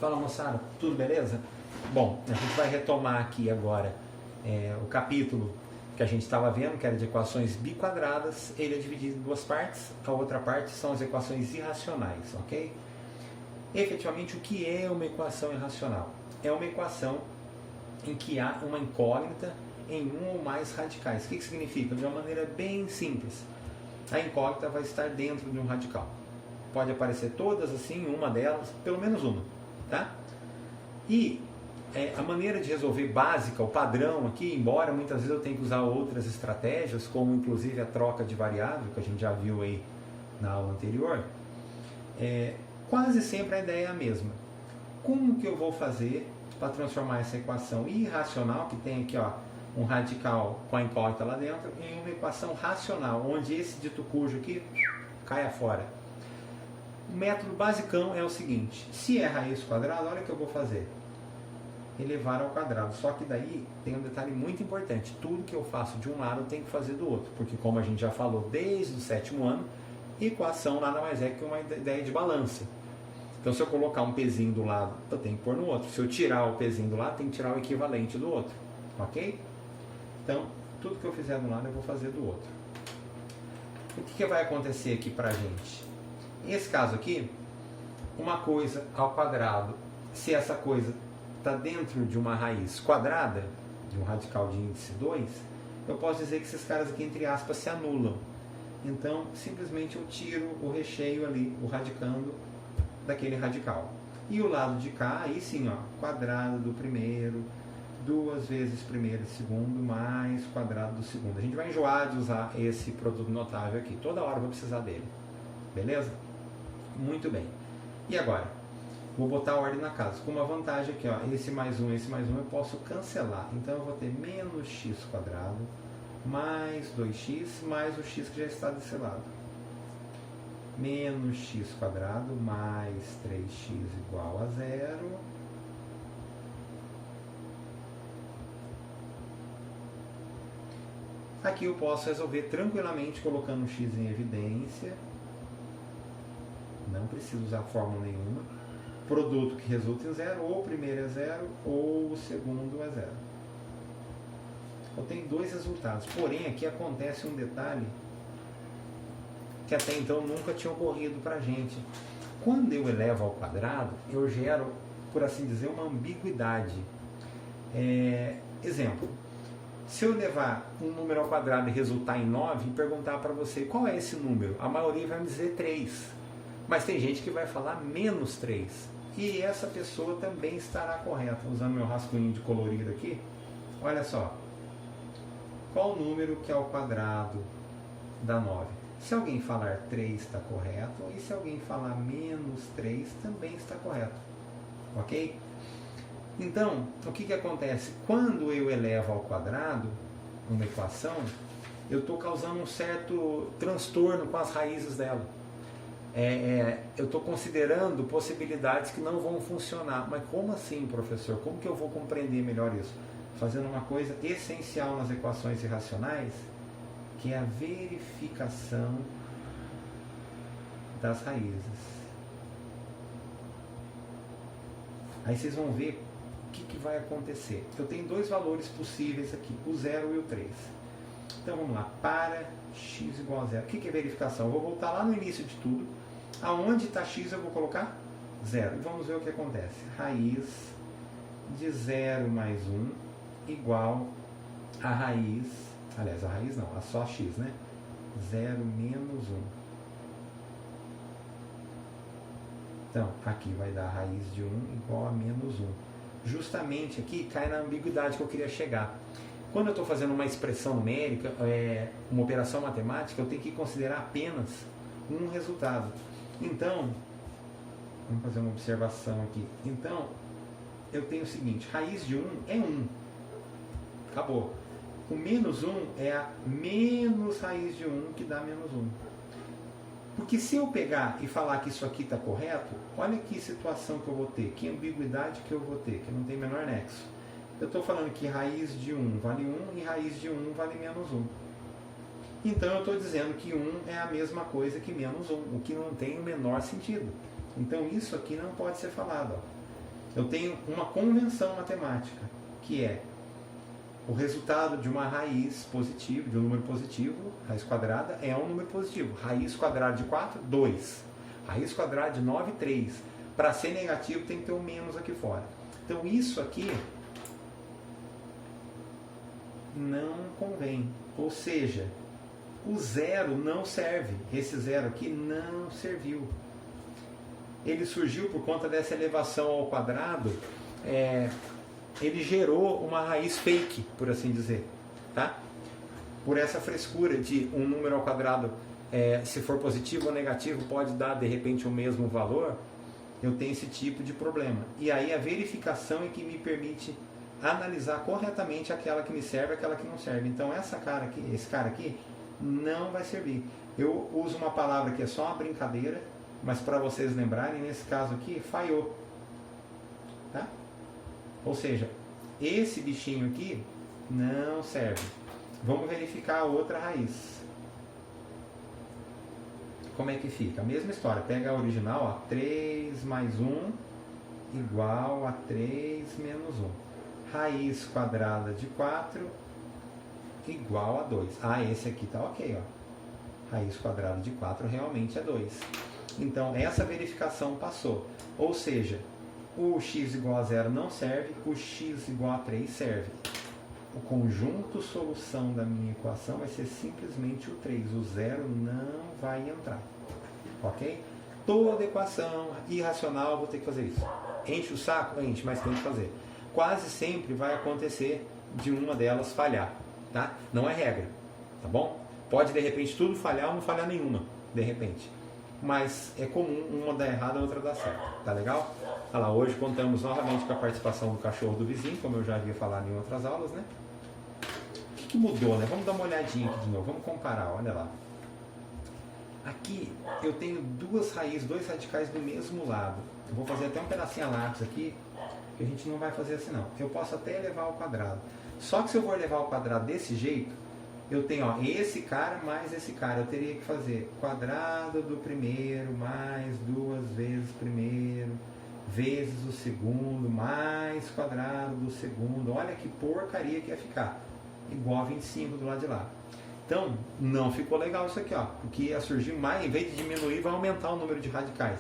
Fala, moçada, tudo beleza? Bom, a gente vai retomar aqui agora o capítulo que a gente estava vendo, que era de equações biquadradas. Ele é dividido em duas partes. A outra parte são as equações irracionais, ok? Efetivamente, o que é uma equação irracional? É uma equação em que há uma incógnita em um ou mais radicais. O que significa? De uma maneira bem simples. A incógnita vai estar dentro de um radical. Pode aparecer todas assim, uma delas, pelo menos uma. Tá? E a maneira de resolver básica, o padrão aqui, embora muitas vezes eu tenha que usar outras estratégias, como inclusive a troca de variável, que a gente já viu aí na aula anterior, quase sempre a ideia é a mesma. Como que eu vou fazer para transformar essa equação irracional, que tem aqui um radical com a incógnita lá dentro, em uma equação racional, onde esse dito cujo aqui caia fora? O método basicão é o seguinte: se é raiz quadrada, olha o que eu vou fazer. Elevar ao quadrado. Só que daí tem um detalhe muito importante. Tudo que eu faço de um lado eu tenho que fazer do outro. Porque como a gente já falou desde o 7º ano, equação nada mais é que uma ideia de balança. Então se eu colocar um pezinho do lado, eu tenho que pôr no outro. Se eu tirar o pezinho do lado, tem que tirar o equivalente do outro. Ok? Então, tudo que eu fizer de um lado eu vou fazer do outro. O que vai acontecer aqui pra gente? Nesse caso aqui, uma coisa ao quadrado, se essa coisa está dentro de uma raiz quadrada, de um radical de índice 2, eu posso dizer que esses caras aqui, entre aspas, se anulam. Então, simplesmente eu tiro o recheio ali, o radicando daquele radical. E o lado de cá, aí sim, quadrado do primeiro, 2 vezes primeiro e segundo, mais quadrado do segundo. A gente vai enjoar de usar esse produto notável aqui. Toda hora eu vou precisar dele. Beleza? Muito bem. E agora? Vou botar a ordem na casa. Com uma vantagem aqui, esse mais 1 eu posso cancelar. Então eu vou ter menos x quadrado, mais 2x, mais o x que já está desse lado. Menos x quadrado, mais 3x igual a 0. Aqui eu posso resolver tranquilamente colocando o x em evidência. Não preciso usar fórmula nenhuma. Produto que resulta em 0, ou o primeiro é 0, ou o segundo é 0. Eu tenho 2 resultados. Porém, aqui acontece um detalhe que até então nunca tinha ocorrido para a gente. Quando eu elevo ao quadrado, eu gero, por assim dizer, uma ambiguidade. Exemplo. Se eu levar um número ao quadrado e resultar em 9 e perguntar para você qual é esse número, a maioria vai me dizer 3. Mas tem gente que vai falar menos 3. E essa pessoa também estará correta. Usando meu rascunho de colorido aqui, olha só. Qual o número que é ao quadrado dá 9? Se alguém falar 3 está correto, e se alguém falar menos 3 também está correto. Ok? Então, o que acontece? Quando eu elevo ao quadrado uma equação, eu estou causando um certo transtorno com as raízes dela. Eu estou considerando possibilidades que não vão funcionar. Mas como assim, professor? Como que eu vou compreender melhor isso? Fazendo uma coisa essencial nas equações irracionais, que é a verificação das raízes. Aí vocês vão ver o que vai acontecer. Eu tenho 2 valores possíveis aqui, o 0 e o 3. Então vamos lá, para x igual a 0. O que é verificação? Eu vou voltar lá no início de tudo. Aonde está x eu vou colocar 0. E vamos ver o que acontece. Raiz de 0 mais 1 igual a raiz, aliás, a raiz não, a só x, né? 0 menos 1. Então, aqui vai dar a raiz de 1 igual a menos 1. Justamente aqui cai na ambiguidade que eu queria chegar. Quando eu estou fazendo uma expressão numérica, uma operação matemática, eu tenho que considerar apenas um resultado. Então, vamos fazer uma observação aqui. Então, eu tenho o seguinte, raiz de 1 é 1. Acabou. O menos 1 é a menos raiz de 1 que dá menos 1. Porque se eu pegar e falar que isso aqui está correto, olha que situação que eu vou ter, que ambiguidade que eu vou ter, que não tem menor nexo. Eu estou falando que raiz de 1 vale 1 e raiz de 1 vale menos 1. Então eu estou dizendo que 1 é a mesma coisa que menos 1, o que não tem o menor sentido. Então isso aqui não pode ser falado. eu tenho uma convenção matemática, que é o resultado de uma raiz positiva, de um número positivo, raiz quadrada, é um número positivo. Raiz quadrada de 4, 2. Raiz quadrada de 9, 3. Para ser negativo tem que ter um menos aqui fora. Então isso aqui não convém. Ou seja, o zero não serve. Esse zero aqui não serviu. Ele surgiu por conta dessa elevação ao quadrado. Ele gerou uma raiz fake, por assim dizer. Tá? Por essa frescura de um número ao quadrado, se for positivo ou negativo, pode dar de repente o mesmo valor. Eu tenho esse tipo de problema. E aí a verificação é que me permite analisar corretamente aquela que me serve e aquela que não serve. Então esse cara aqui não vai servir. Eu uso uma palavra que é só uma brincadeira, mas para vocês lembrarem, nesse caso aqui, falhou. Tá? Ou seja, esse bichinho aqui não serve. Vamos verificar a outra raiz. Como é que fica? A mesma história. Pega a original, ó, 3 mais 1 igual a 3 menos 1. Raiz quadrada de 4 igual a 2. Ah, esse aqui tá ok, ó. Raiz quadrada de 4 realmente é 2. Então, essa verificação passou. Ou seja, o x igual a 0 não serve, o x igual a 3 serve. O conjunto solução da minha equação vai ser simplesmente o 3. O 0 não vai entrar. Ok? Toda equação irracional, vou ter que fazer isso. Enche o saco? Enche, mas tem que fazer. Quase sempre vai acontecer de uma delas falhar. Tá? Não é regra. Tá bom? Pode de repente tudo falhar ou não falhar nenhuma. De repente. Mas é comum uma dar errado, a outra dar certo. Tá legal? Olha lá, hoje contamos novamente com a participação do cachorro do vizinho, como eu já havia falado em outras aulas, né? O que mudou, né? Vamos dar uma olhadinha aqui de novo, vamos comparar, olha lá. Aqui eu tenho duas raízes, dois radicais do mesmo lado. Eu vou fazer até um pedacinho a lápis aqui, que a gente não vai fazer assim não. Eu posso até elevar ao quadrado. Só que se eu for elevar ao quadrado desse jeito, eu tenho, ó, esse cara mais esse cara. Eu teria que fazer quadrado do primeiro mais 2 vezes primeiro, vezes o segundo, mais quadrado do segundo. Olha que porcaria que ia ficar. Igual a 25 do lado de lá. Então, não ficou legal isso aqui, ó. Porque ia surgir mais, em vez de diminuir, vai aumentar o número de radicais.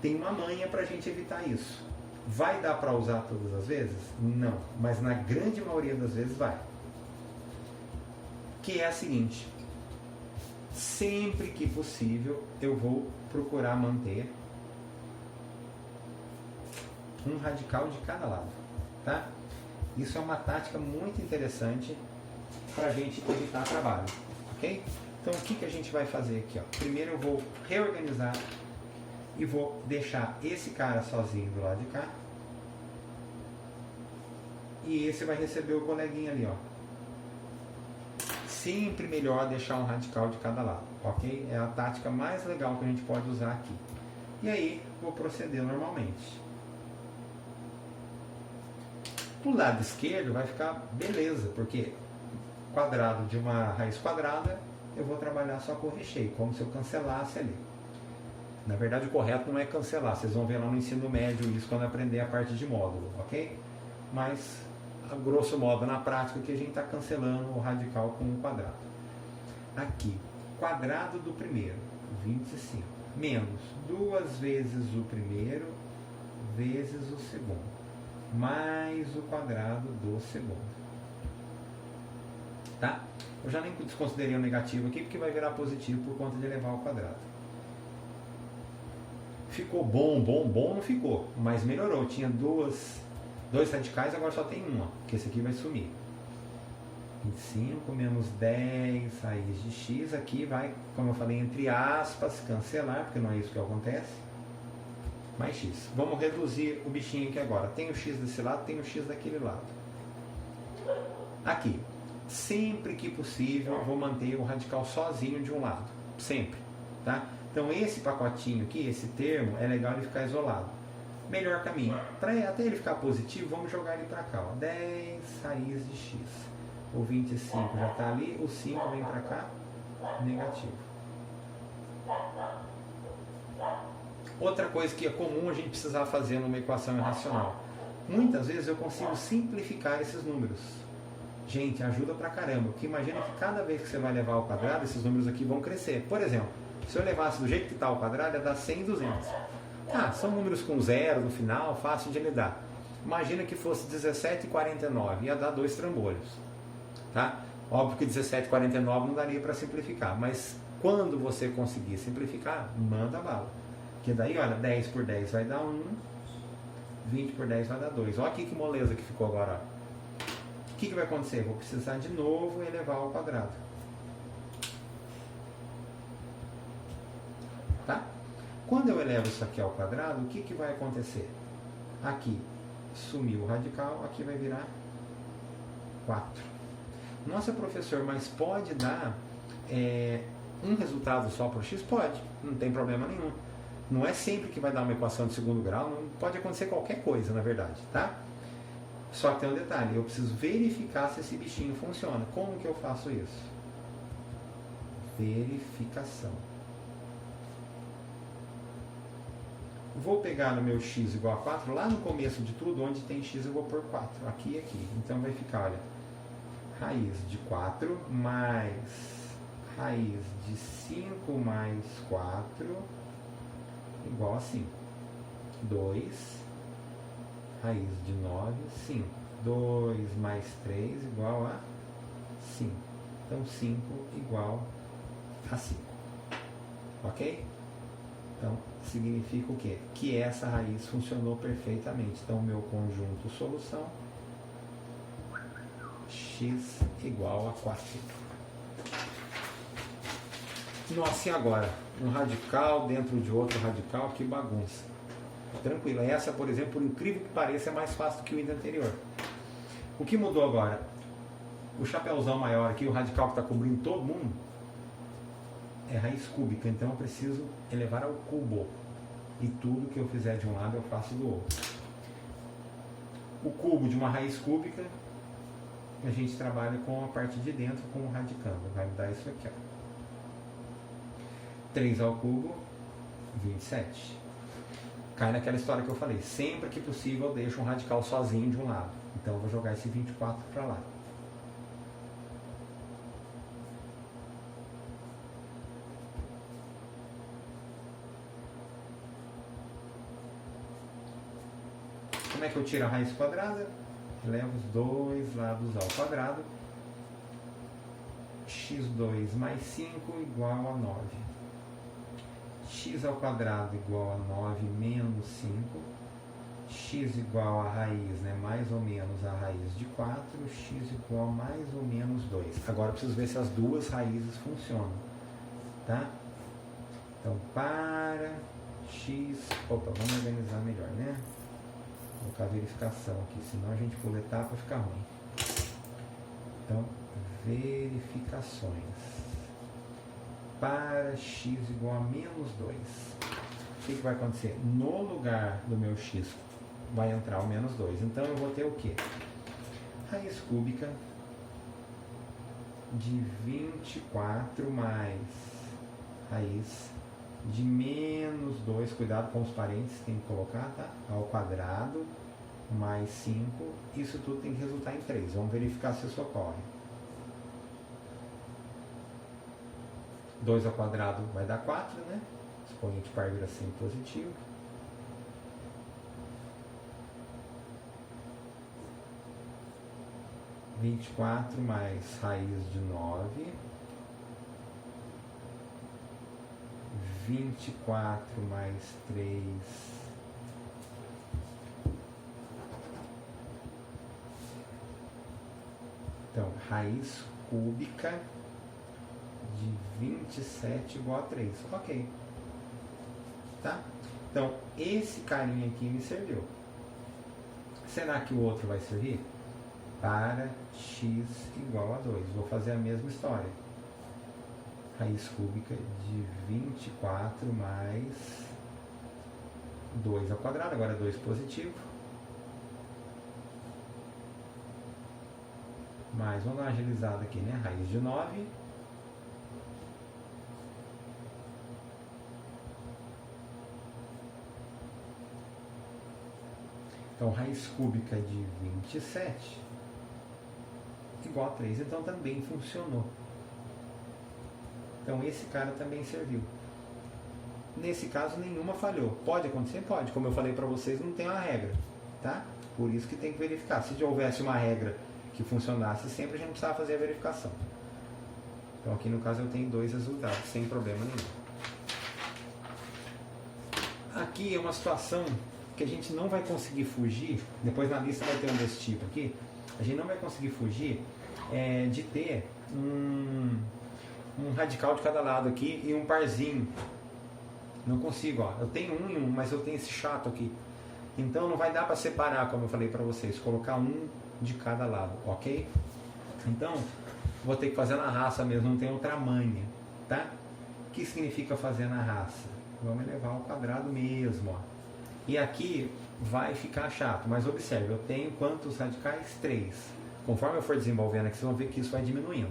Tem uma manha para a gente evitar isso. Vai dar para usar todas as vezes? Não. Mas na grande maioria das vezes vai. Que é a seguinte. Sempre que possível, eu vou procurar manter um radical de cada lado. Tá? Isso é uma tática muito interessante para a gente evitar trabalho, ok? Então o que a gente vai fazer aqui? Ó? Primeiro eu vou reorganizar e vou deixar esse cara sozinho do lado de cá. E esse vai receber o coleguinha ali, ó. Sempre melhor deixar um radical de cada lado, ok? É a tática mais legal que a gente pode usar aqui. E aí vou proceder normalmente. Do lado esquerdo vai ficar beleza, porque quadrado de uma raiz quadrada, eu vou trabalhar só com o recheio, como se eu cancelasse ali. Na verdade, o correto não é cancelar, vocês vão ver lá no ensino médio isso quando aprender a parte de módulo, ok? Mas, a grosso modo, na prática, que a gente está cancelando o radical com o quadrado. Aqui, quadrado do primeiro, 25, menos 2 vezes o primeiro, vezes o segundo, mais o quadrado do segundo. Tá? Eu já nem desconsiderei o negativo aqui, porque vai virar positivo por conta de elevar ao quadrado. Ficou bom, não ficou, mas melhorou. Tinha dois radicais, agora só tem uma, que esse aqui vai sumir. 25 menos 10 raiz de x, aqui vai, como eu falei, entre aspas, cancelar, porque não é isso que acontece. Mais x. Vamos reduzir o bichinho aqui agora. Tem o x desse lado, tem o x daquele lado. Aqui. Sempre que possível, vou manter o radical sozinho de um lado. Sempre. Tá? Então, esse pacotinho aqui, esse termo, é legal ele ficar isolado. Melhor caminho. Para até ele ficar positivo, vamos jogar ele para cá. Ó. 10 raiz de x. O 25 já está ali, o 5 vem para cá, negativo. Outra coisa que é comum a gente precisar fazer numa equação irracional. Muitas vezes eu consigo simplificar esses números. Gente, ajuda pra caramba, porque imagina que cada vez que você vai levar ao quadrado, esses números aqui vão crescer. Por exemplo, se eu levasse do jeito que está ao quadrado, ia dar 100 e 200. Ah, são números com zero no final, fácil de lidar. Imagina que fosse 17 e 49, ia dar 2 trambolhos. Tá? Óbvio que 17 e 49 não daria para simplificar, mas quando você conseguir simplificar, manda bala. Porque daí, olha, 10 por 10 vai dar 1, 20 por 10 vai dar 2. Olha aqui que moleza que ficou agora. O que vai acontecer? Eu vou precisar de novo elevar ao quadrado. Tá? Quando eu elevo isso aqui ao quadrado, o que vai acontecer? Aqui sumiu o radical, aqui vai virar 4. Nossa, professor, mas pode dar um resultado só para o x? Pode, não tem problema nenhum. Não é sempre que vai dar uma equação de segundo grau, não pode acontecer qualquer coisa, na verdade, tá? Só que tem um detalhe, eu preciso verificar se esse bichinho funciona. Como que eu faço isso? Verificação. Vou pegar no meu x igual a 4, lá no começo de tudo, onde tem x eu vou pôr 4, aqui e aqui. Então vai ficar, olha, raiz de 4 mais raiz de 5 mais 4 igual a 5. 2, raiz de 9, 5. 2 mais 3 igual a 5. Então 5 igual a 5. Ok? Então, significa o quê? Que essa raiz funcionou perfeitamente. Então, o meu conjunto solução, x igual a 4. Nossa, e agora? Um radical dentro de outro radical, que bagunça. Tranquilo. Essa, por exemplo, por incrível que pareça, é mais fácil do que o item anterior. O que mudou agora? O chapéuzão maior aqui, o radical que está cobrindo todo mundo, é raiz cúbica, então eu preciso elevar ao cubo. E tudo que eu fizer de um lado eu faço do outro. O cubo de uma raiz cúbica, a gente trabalha com a parte de dentro com o radicando. Vai me dar isso aqui, ó. 3 ao cubo, 27. Cai naquela história que eu falei. Sempre que possível eu deixo um radical sozinho de um lado. Então eu vou jogar esse 24 para lá. Como é que eu tiro a raiz quadrada? Levo os dois lados ao quadrado. x2 mais 5 igual a 9. X ao quadrado igual a 9 menos 5. X igual a raiz, né, mais ou menos a raiz de 4. X igual a mais ou menos 2. Agora eu preciso ver se as duas raízes funcionam. Tá? Então, para x... Opa, vamos organizar melhor, né? Vou colocar a verificação aqui, senão a gente pula etapa e fica ruim. Então, verificações. Para x igual a menos 2. O que vai acontecer? No lugar do meu x vai entrar o menos 2. Então eu vou ter o quê? Raiz cúbica de 24 mais raiz de menos 2, cuidado com os parênteses, tem que colocar, tá? Ao quadrado, mais 5, isso tudo tem que resultar em 3. Vamos verificar se isso ocorre. 2 ao quadrado vai dar 4, né? Expoente par vira sempre positivo. Vinte e quatro mais raiz de 9. 24 mais 3. Então, raiz cúbica de 27 igual a 3. Ok. Tá? Então, esse carinha aqui me serviu. Será que o outro vai servir? Para x igual a 2. Vou fazer a mesma história. Raiz cúbica de 24 mais 2 ao quadrado, agora é 2 positivo. Mais, vamos dar uma agilizada aqui, né? Raiz de 9. Então, raiz cúbica de 27 igual a 3. Então, também funcionou. Então, esse cara também serviu. Nesse caso, nenhuma falhou. Pode acontecer? Pode. Como eu falei para vocês, não tem uma regra. Tá? Por isso que tem que verificar. Se já houvesse uma regra que funcionasse sempre, a gente não precisava fazer a verificação. Então, aqui no caso, eu tenho 2 resultados, sem problema nenhum. Aqui é uma situação que a gente não vai conseguir fugir. Depois na lista vai ter um desse tipo aqui. A gente não vai conseguir fugir de ter um radical de cada lado aqui e um parzinho. Não consigo, ó. Eu tenho um e um, mas eu tenho esse chato aqui. Então não vai dar para separar, como eu falei para vocês, colocar um de cada lado, ok? Então vou ter que fazer na raça mesmo, não tem outra manha, tá? O que significa fazer na raça? Vamos elevar ao quadrado mesmo, ó. E aqui vai ficar chato, mas observe, eu tenho quantos radicais? 3. Conforme eu for desenvolvendo aqui, vocês vão ver que isso vai diminuindo.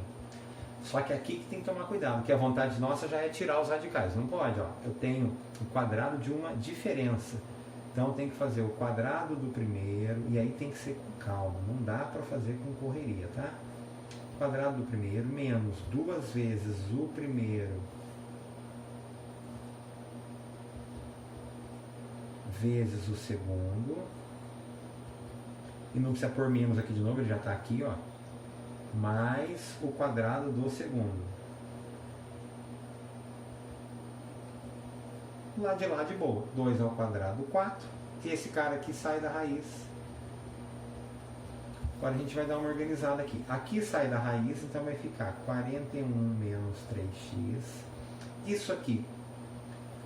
Só que aqui que tem que tomar cuidado, porque a vontade nossa já é tirar os radicais. Não pode, ó. Eu tenho o quadrado de uma diferença. Então eu tenho que fazer o quadrado do primeiro, e aí tem que ser com calma. Não dá para fazer com correria, tá? Quadrado do primeiro menos 2 vezes o primeiro vezes o segundo. E não precisa pôr menos aqui de novo, ele já está aqui, ó. Mais o quadrado do segundo. Lá de boa. 2 ao quadrado, 4. E esse cara aqui sai da raiz. Agora a gente vai dar uma organizada aqui. Aqui sai da raiz, então vai ficar 41 menos 3x. Isso aqui.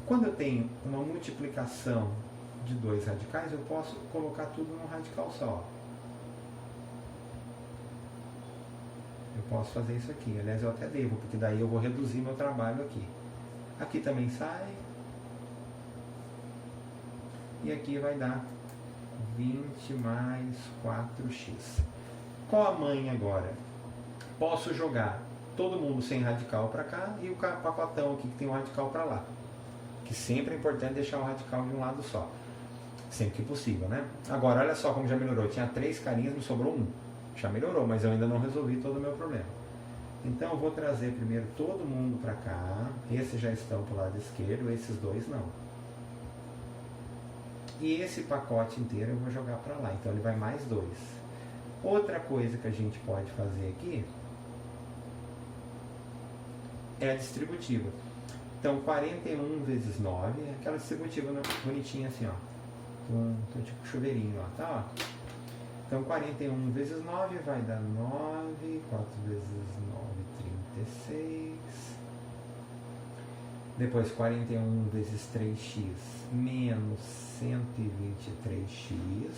Quando eu tenho uma multiplicação de 2 radicais, eu posso colocar tudo num radical só. Eu posso fazer isso aqui. Aliás, eu até devo, porque daí eu vou reduzir meu trabalho aqui. Aqui também sai. E aqui vai dar 20 mais 4x. Qual a manha agora? Posso jogar todo mundo sem radical para cá e o pacotão aqui que tem um radical para lá. Que sempre é importante deixar o radical de um lado só. Sempre que possível, né? Agora, olha só como já melhorou. Tinha 3 carinhas, me sobrou 1. Já melhorou, mas eu ainda não resolvi todo o meu problema. Então eu vou trazer primeiro todo mundo para cá. Esses já estão para o lado esquerdo, esses 2 não. E esse pacote inteiro eu vou jogar para lá. Então ele vai mais 2. Outra coisa que a gente pode fazer aqui é a distributiva. Então 41 vezes 9 é aquela distributiva bonitinha assim, ó. Então tipo chuveirinho, ó, tá? Ó. Então 41 vezes 9 vai dar 9, 4 vezes 9, 36. Depois 41 vezes 3x menos 123x.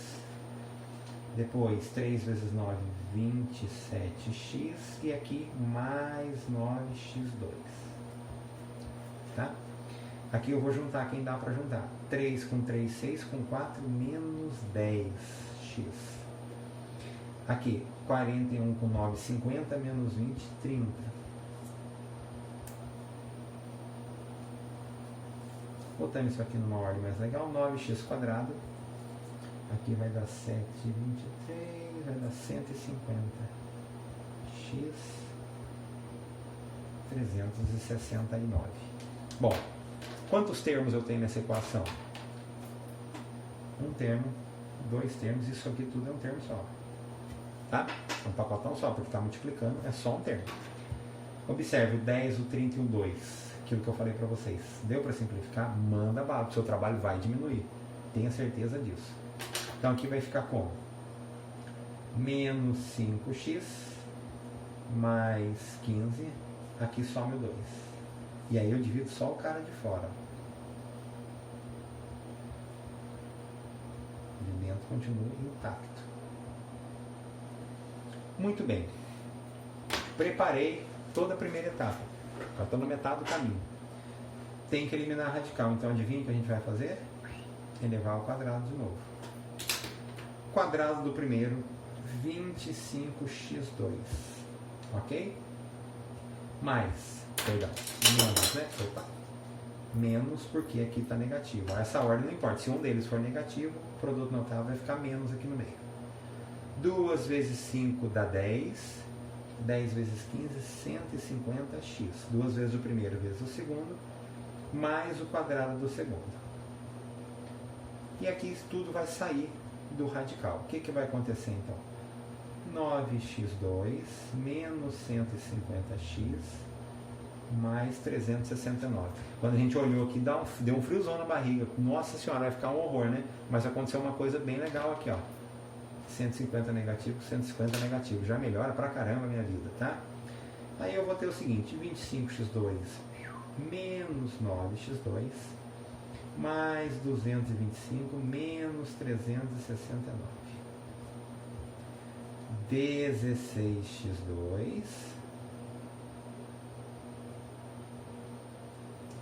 Depois 3 vezes 9, 27x. E aqui mais 9x2. Tá? Aqui eu vou juntar quem dá para juntar. 3 com 3, 6 com 4, menos 10x. Aqui, 41 com 9, 50, menos 20, 30. Botando isso aqui numa ordem mais legal, 9x quadrado. Aqui vai dar 723, vai dar 150x 369. Bom, quantos termos eu tenho nessa equação? Um termo, 2 termos, isso aqui tudo é um termo só. Tá? Um pacotão só, porque está multiplicando, é só um termo. Observe o 10, o 30 e o 2. Aquilo que eu falei para vocês. Deu para simplificar? Manda bala, o seu trabalho vai diminuir. Tenha certeza disso. Então aqui vai ficar como? Menos 5x mais 15. Aqui some o 2. E aí eu divido só o cara de fora. O elemento continua intacto. Muito bem. Preparei toda a primeira etapa. Já estou na metade do caminho. Tem que eliminar a radical. Então adivinha o que a gente vai fazer? Elevar ao quadrado de novo. Quadrado do primeiro, 25x2. Ok? Mais, perdão, menos, né? Opa. Menos porque aqui está negativo. Essa ordem não importa. Se um deles for negativo, o produto notável vai ficar menos aqui no meio. 2 vezes 5 dá 10. 10 vezes 15, 150x. 2 vezes o primeiro vezes o segundo, mais o quadrado do segundo. E aqui tudo vai sair do radical. O que vai acontecer então? 9x2 menos 150x mais 369. Quando a gente olhou aqui, deu um friozão na barriga. Nossa senhora, vai ficar um horror, né? Mas aconteceu uma coisa bem legal aqui, ó. 150 negativo, 150 negativo. Já melhora pra caramba a minha vida, tá? Aí eu vou ter o seguinte, 25x2 menos 9x2 mais 225 menos 369. 16x2.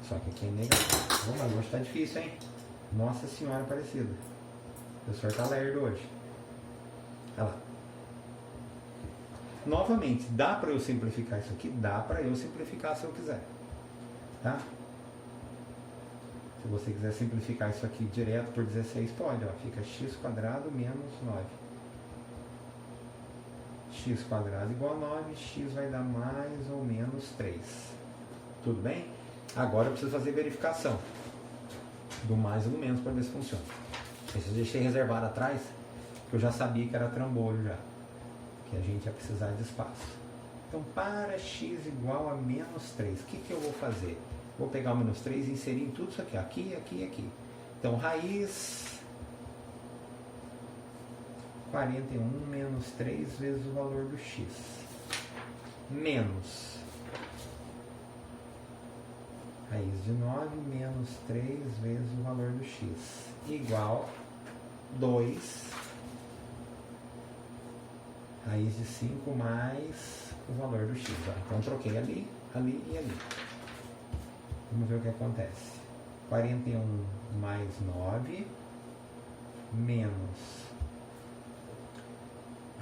Só que aqui é negativo. Mas hoje tá difícil, hein? Nossa senhora Aparecida. O professor tá lerdo hoje. Olha lá. Novamente, dá para eu simplificar isso aqui? Dá para eu simplificar se eu quiser. Tá? Se você quiser simplificar isso aqui direto por 16, pode. Ó. Fica x² menos 9. X² igual a 9, x vai dar mais ou menos 3. Tudo bem? Agora eu preciso fazer verificação do mais ou do menos para ver se funciona. Esse eu deixei reservado atrás, porque eu já sabia que era trambolho já, que a gente ia precisar de espaço. Então, para x igual a menos 3, o que eu vou fazer? Vou pegar o menos 3 e inserir em tudo isso aqui, aqui, aqui e aqui. Então, raiz 41 menos 3 vezes o valor do x. Menos raiz de 9 menos 3 vezes o valor do x. Igual 2 raiz de 5 mais o valor do x. Então, troquei ali, ali e ali. Vamos ver o que acontece. 41 mais 9 menos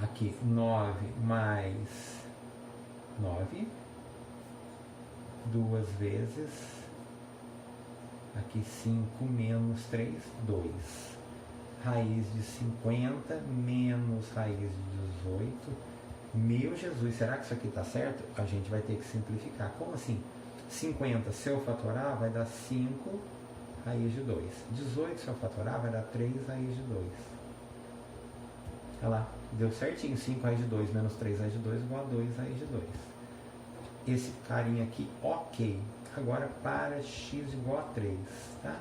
aqui 9 mais 9, 2 vezes aqui 5 menos 3, 2. Raiz de 50 menos raiz de 18. Meu Jesus, será que isso aqui está certo? A gente vai ter que simplificar. Como assim? 50, se eu fatorar, vai dar 5 raiz de 2. 18, se eu fatorar, vai dar 3 raiz de 2. Olha lá, deu certinho. 5 raiz de 2 menos 3 raiz de 2 igual a 2 raiz de 2. Esse carinha aqui, ok. Agora, para x igual a 3, tá?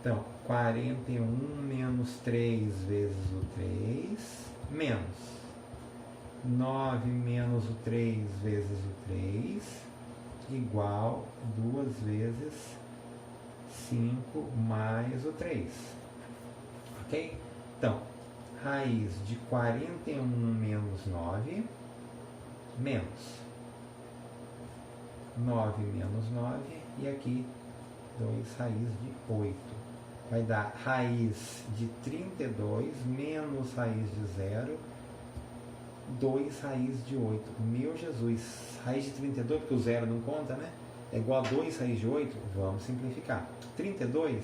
Então, 41 menos 3 vezes o 3, menos 9 menos o 3 vezes o 3, igual 2 vezes 5 mais o 3. Ok? Então, raiz de 41 menos 9, menos 9 menos 9, e aqui 2 raiz de 8. Vai dar raiz de 32 menos raiz de 0, 2 raiz de 8. Meu Jesus, raiz de 32, porque o 0 não conta, né? É igual a 2 raiz de 8. Vamos simplificar. 32,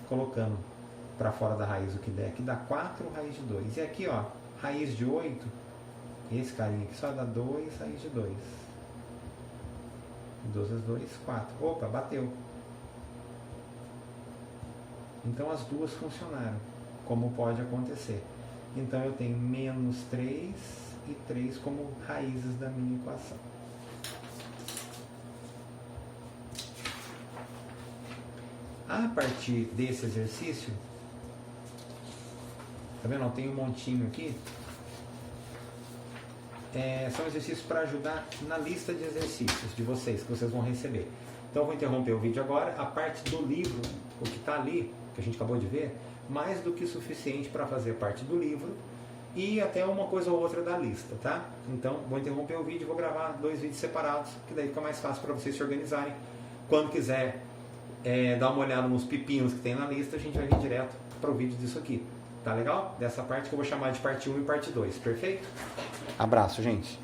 colocando para fora da raiz o que der, aqui dá 4 raiz de 2. E aqui, ó, raiz de 8, esse carinha aqui só dá 2 raiz de 2. 2 vezes 2, 4. Opa, bateu. Então as duas funcionaram, como pode acontecer. Então eu tenho menos 3 e 3 como raízes da minha equação. A partir desse exercício, tá vendo? Tem um montinho aqui. São exercícios para ajudar na lista de exercícios de vocês, que vocês vão receber. Então eu vou interromper o vídeo agora. A parte do livro, o que está ali, que a gente acabou de ver, mais do que suficiente para fazer parte do livro e até uma coisa ou outra da lista, tá? Então vou interromper o vídeo e vou gravar 2 vídeos separados, que daí fica mais fácil para vocês se organizarem. Quando quiser dar uma olhada nos pepinos que tem na lista, a gente vai vir direto para o vídeo disso aqui. Tá legal? Dessa parte que eu vou chamar de parte 1 e parte 2, perfeito? Abraço, gente!